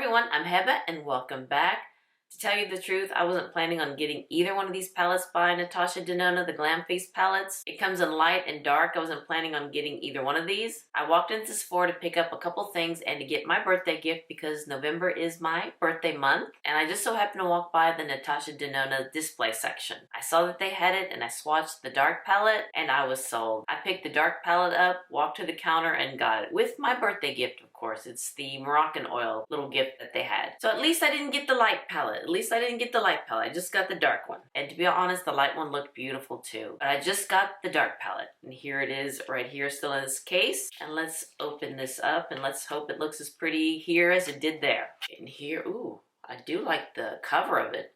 everyone, I'm Heba and welcome back. To tell you the truth, I wasn't planning on getting either one of these palettes by Natasha Denona, the Glam Face palettes. It comes in light and dark. I wasn't planning on getting either one of these. I walked into Sephora to pick up a couple things and to get my birthday gift because November is my birthday month. And I just so happened to walk by the Natasha Denona display section. I saw that they had it and I swatched the dark palette and I was sold. I picked the dark palette up, walked to the counter and got it with my birthday gift, of course. It's the Moroccan oil little gift that they had. So at least I didn't get the light palette. I just got the dark one. And to be honest, the light one looked beautiful too. But I just got the dark palette. And here it is right here still in this case. And let's open this up and let's hope it looks as pretty here as it did there. And here, ooh, I do like the cover of it.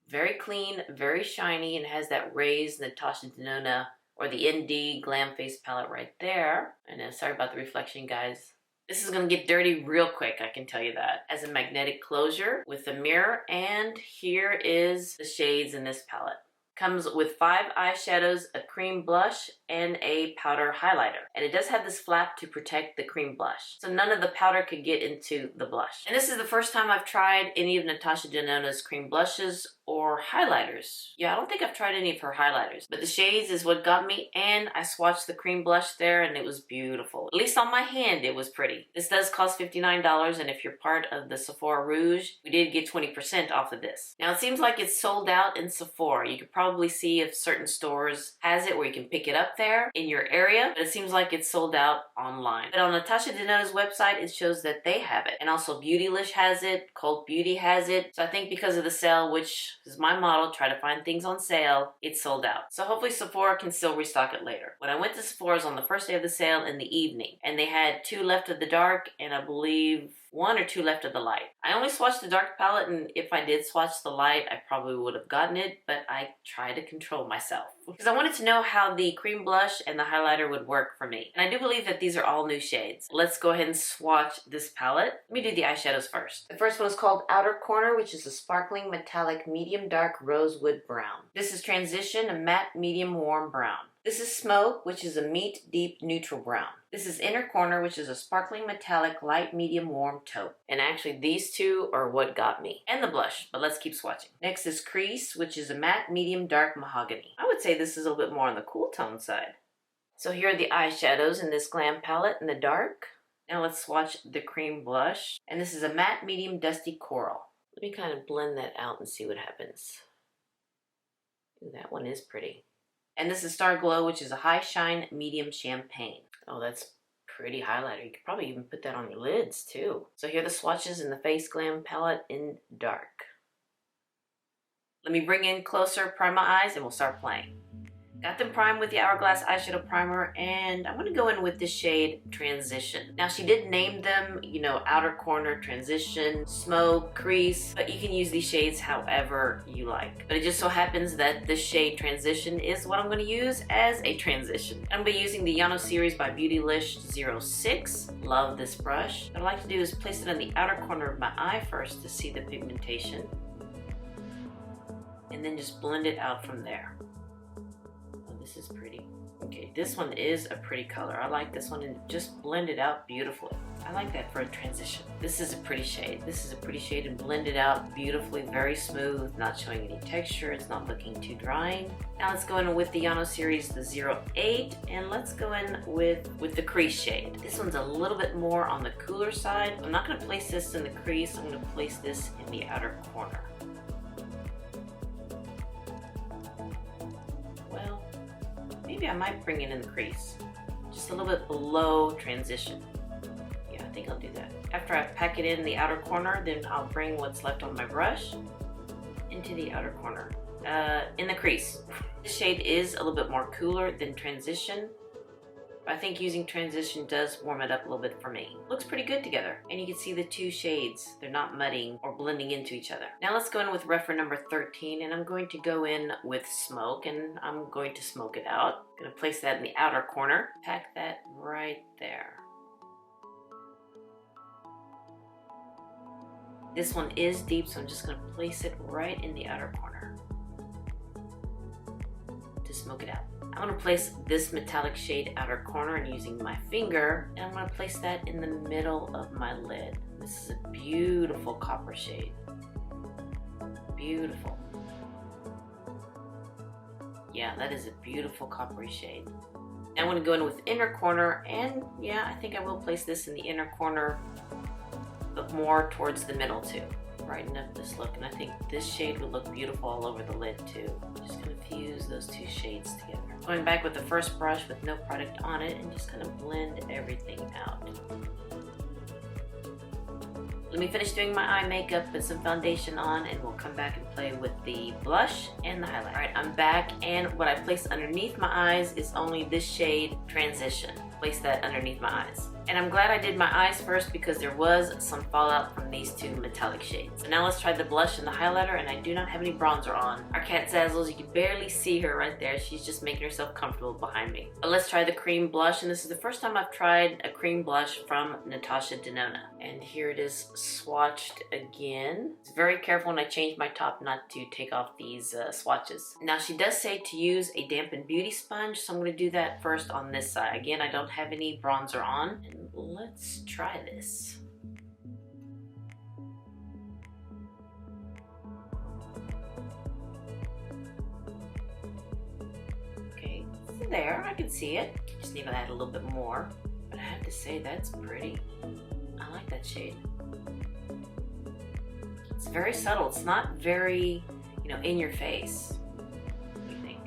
Very clean, very shiny, and has that raised Natasha Denona or the ND Glam Face palette right there. I know, sorry about the reflection, guys. This is going to get dirty real quick, I can tell you that. As a magnetic closure with a mirror, and here is the shades in this palette. Comes with 5 eyeshadows, a cream blush, and a powder highlighter. And it does have this flap to protect the cream blush, so none of the powder could get into the blush. And this is the first time I've tried any of Natasha Denona's cream blushes or highlighters. Yeah, I don't think I've tried any of her highlighters, but the shades is what got me, and I swatched the cream blush there and it was beautiful. At least on my hand it was pretty. This does cost $59, and if you're part of the Sephora Rouge, we did get 20% off of this. Now it seems like it's sold out in Sephora. You could probably see if certain stores has it where you can pick it up there in your area, but it seems like it's sold out online. But on Natasha Denona's website, it shows that they have it. And also Beautylish has it, Cult Beauty has it. So I think because of the sale, which is my model, try to find things on sale, it's sold out. So hopefully Sephora can still restock it later. When I went to Sephora's on the first day of the sale in the evening, and they had 2 left of the dark and I believe 1 or 2 left of the light. I only swatched the dark palette, and if I did swatch the light, I probably would have gotten it, but I tried to control myself because I wanted to know how the cream blush and the highlighter would work for me. And I do believe that these are all new shades. Let's go ahead and swatch this palette. Let me do the eyeshadows first. The first one is called Outer Corner, which is a sparkling metallic medium dark rosewood brown. This is Transition, a matte medium warm brown. This is Smoke, which is a meat deep neutral brown. This is Inner Corner, which is a sparkling metallic light medium warm taupe. And actually these two are what got me. And the blush, but let's keep swatching. Next is Crease, which is a matte medium dark mahogany. I would say this is a little bit more on the cool tone side. So here are the eyeshadows in this Glam palette in the dark. Now let's swatch the cream blush. And this is a matte medium dusty coral. Let me kind of blend that out and see what happens. Ooh, that one is pretty. And this is Star Glow, which is a high shine medium champagne. Oh, that's pretty highlighter. You could probably even put that on your lids too. So here are the swatches in the Face Glam palette in dark. Let me bring in closer, prime my eyes, and we'll start playing. Got them primed with the Hourglass eyeshadow primer, and I'm going to go in with the shade Transition. Now she did name them, you know, Outer Corner, Transition, Smoke, Crease, but you can use these shades however you like. But it just so happens that this shade Transition is what I'm going to use as a transition. I'm going to be using the Yano series by Beautylish 06. Love this brush. What I like to do is place it on the outer corner of my eye first to see the pigmentation, and then just blend it out from there. This is pretty. Okay, this one is a pretty color. I like this one, and just blend it out beautifully. I like that for a transition. This is a pretty shade. This is a pretty shade and blend it out beautifully, very smooth, not showing any texture. It's not looking too drying. Now let's go in with the Yano series, the 08, and let's go in with the crease shade. This one's a little bit more on the cooler side. I'm not going to place this in the crease. I'm going to place this in the outer corner. Maybe I might bring it in the crease, just a little bit below Transition. Yeah, I think I'll do that. After I pack it in the outer corner, then I'll bring what's left on my brush into the outer corner, in the crease. This shade is a little bit more cooler than Transition. I think using Transition does warm it up a little bit for me. Looks pretty good together. And you can see the 2 shades. They're not mudding or blending into each other. Now let's go in with Rephr number 13, and I'm going to go in with Smoke, and I'm going to smoke it out. I'm going to place that in the outer corner. Pack that right there. This one is deep, so I'm just going to place it right in the outer corner to smoke it out. I'm going to place this metallic shade outer corner and using my finger, and I'm going to place that in the middle of my lid. This is a beautiful copper shade. Beautiful. Yeah, that is a beautiful coppery shade. Now I'm going to go in with inner corner, and yeah, I think I will place this in the inner corner, but more towards the middle too. Brighten up this look, and I think this shade would look beautiful all over the lid too. Just going to fuse those two shades together. Going back with the first brush with no product on it, and just kind of blend everything out. Let me finish doing my eye makeup, put some foundation on, and we'll come back and play with the blush and the highlight. All right, I'm back, and what I placed underneath my eyes is only this shade, Transition. Place that underneath my eyes. And I'm glad I did my eyes first because there was some fallout from these two metallic shades. So now let's try the blush and the highlighter, and I do not have any bronzer on. Our cat Zazzles, you can barely see her right there. She's just making herself comfortable behind me. But let's try the cream blush, and this is the first time I've tried a cream blush from Natasha Denona. And here it is swatched again. I was very careful when I changed my top not to take off these swatches. Now she does say to use a dampened beauty sponge, so I'm going to do that first on this side. Again, I don't have any bronzer on. And let's try this. Okay, there, I can see it. Just need to add a little bit more. But I have to say, that's pretty. I like that shade. It's very subtle. It's not very, in your face. What do you think?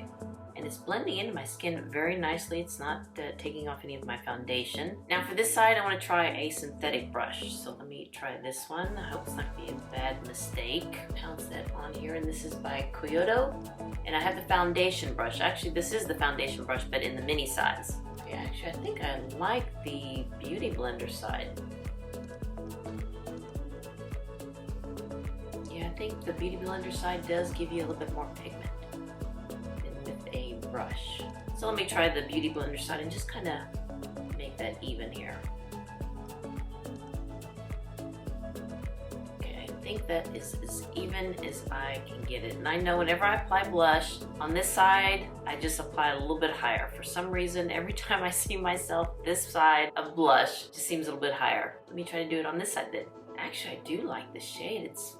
And it's blending into my skin very nicely. It's not taking off any of my foundation. Now for this side, I want to try a synthetic brush. So let me try this one. I hope it's not going to be a bad mistake. Pounce that on here, and this is by Kyoto. And I have the foundation brush. Actually, this is the foundation brush, but in the mini size. Yeah, actually, I think I like the Beauty Blender side. Yeah, I think the Beauty Blender side does give you a little bit more pigment than with a brush. So let me try the Beauty Blender side and just kind of make that even here. Okay, I think that is as even as I can get it. And I know whenever I apply blush, on this side, I just apply a little bit higher. For some reason, every time I see myself, this side of blush just seems a little bit higher. Let me try to do it on this side then. Actually, I do like the shade. It's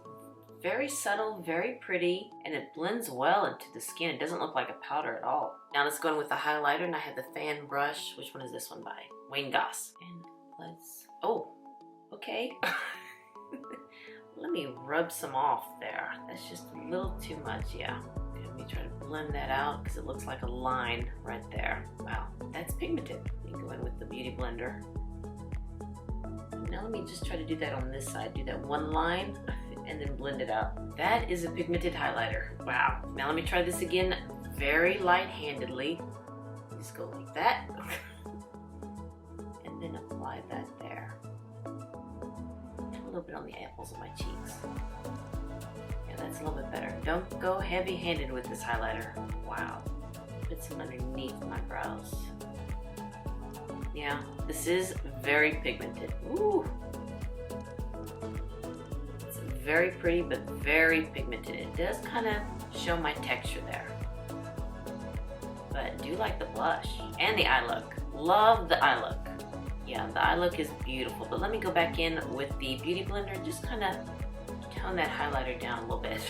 very subtle, very pretty, and it blends well into the skin. It doesn't look like a powder at all. Now let's go in with the highlighter, and I have the fan brush. Which one is this one by? Goss. And let's, oh, okay. Let me rub some off there. That's just a little too much, yeah. Okay, let me try to blend that out because it looks like a line right there. Wow, that's pigmented. Let me go in with the Beauty Blender. Now let me just try to do that on this side. Do that one line and then blend it out. That is a pigmented highlighter. Wow. Now let me try this again very light-handedly. Just go like that. And then apply that there. A little bit on the apples of my cheeks. Yeah, that's a little bit better. Don't go heavy-handed with this highlighter. Wow. Put some underneath my brows. Yeah, this is very pigmented. Ooh. It's very pretty, but very pigmented. It does kind of show my texture there. But I do like the blush and the eye look. Love the eye look. Yeah, the eye look is beautiful. But let me go back in with the Beauty Blender. Just kind of tone that highlighter down a little bit.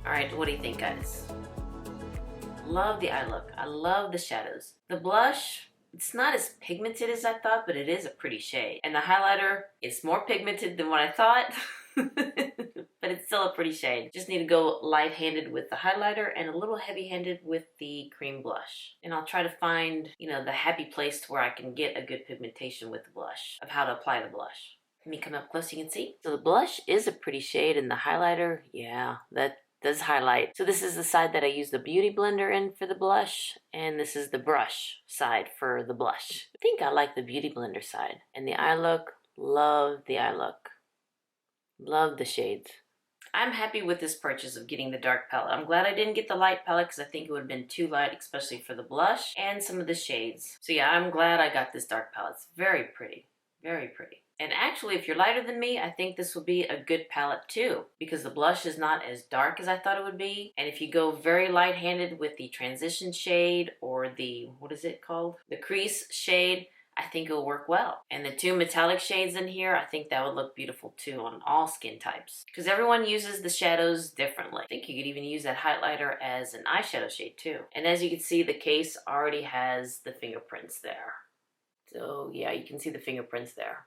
All right, what do you think, guys? Love the eye look. I love the shadows. The blush, it's not as pigmented as I thought, but it is a pretty shade. And the highlighter, it's more pigmented than what I thought, but it's still a pretty shade. Just need to go light-handed with the highlighter and a little heavy-handed with the cream blush. And I'll try to find, the happy place to where I can get a good pigmentation with the blush, of how to apply the blush. Let me come up close so you can see. So the blush is a pretty shade, and the highlighter, yeah, that does highlight. So this is the side that I use the Beauty Blender in for the blush, and this is the brush side for the blush. I think I like the Beauty Blender side. And the eye look, love the eye look. Love the shades. I'm happy with this purchase of getting the dark palette. I'm glad I didn't get the light palette because I think it would have been too light, especially for the blush and some of the shades. So yeah, I'm glad I got this dark palette. It's very pretty, very pretty. And actually, if you're lighter than me, I think this will be a good palette too, because the blush is not as dark as I thought it would be. And if you go very light-handed with the transition shade or the, what is it called? The crease shade, I think it'll work well. And the 2 metallic shades in here, I think that would look beautiful too on all skin types. Because everyone uses the shadows differently. I think you could even use that highlighter as an eyeshadow shade too. And as you can see, the case already has the fingerprints there. So yeah, you can see the fingerprints there.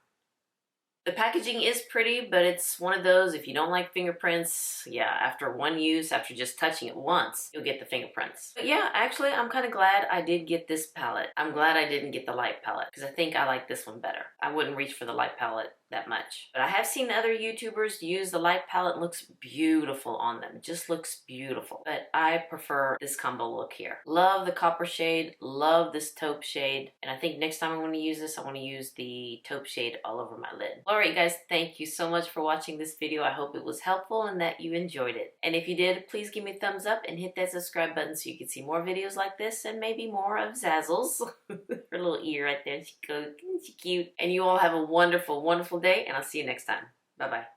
The packaging is pretty, but it's one of those, if you don't like fingerprints, yeah, after one use, after just touching it once, you'll get the fingerprints. But yeah, actually, I'm kind of glad I did get this palette. I'm glad I didn't get the light palette, because I think I like this one better. I wouldn't reach for the light palette that much. But I have seen other YouTubers use the light palette. It looks beautiful on them. It just looks beautiful. But I prefer this combo look here. Love the copper shade, love this taupe shade. And I think next time I want to use this, I want to use the taupe shade all over my lid. Alright guys, thank you so much for watching this video. I hope it was helpful and that you enjoyed it. And if you did, please give me a thumbs up and hit that subscribe button so you can see more videos like this and maybe more of Zazzle's. Her little ear right there. She's cute. And you all have a wonderful, wonderful day, and I'll see you next time. Bye-bye.